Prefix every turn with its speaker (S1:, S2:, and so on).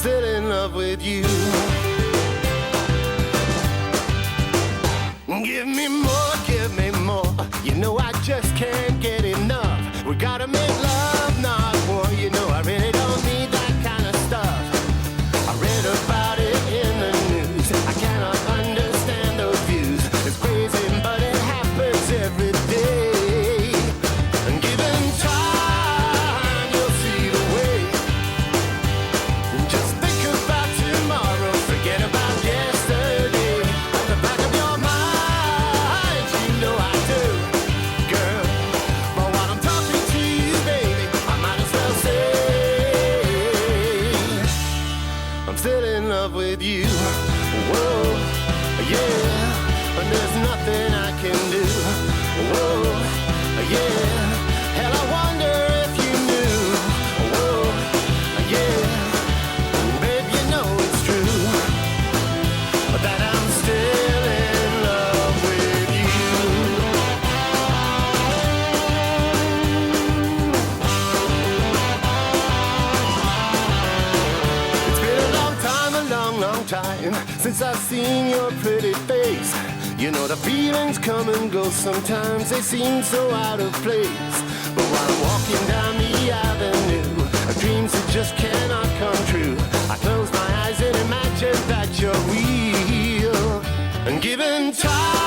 S1: still in love with you. Give me more, give me more. You know I just can't get enough. We gotta make love, not war. You know I really don't need that kind of stuff. I read about it in the news. I cannot understand those views. It's crazy, but it happens every day. And given time, you'll see the way. Just think about tomorrow, forget about yesterday. At the back of your mind, you know I do, girl. But while I'm talking to you, baby, I might as well say I'm still in love with you. Whoa, yeah, and there's nothing I can do. Whoa, yeah, hell, I wonder if you knew. Whoa, yeah, babe, you know it's true that I'm still in love with you. It's been a long time, since I've seen your pretty face. You know the feelings come and go, sometimes they seem so out of place. But while I'm walking down the avenue, dreams that just cannot come true, I close my eyes and imagine that you're real. And given time,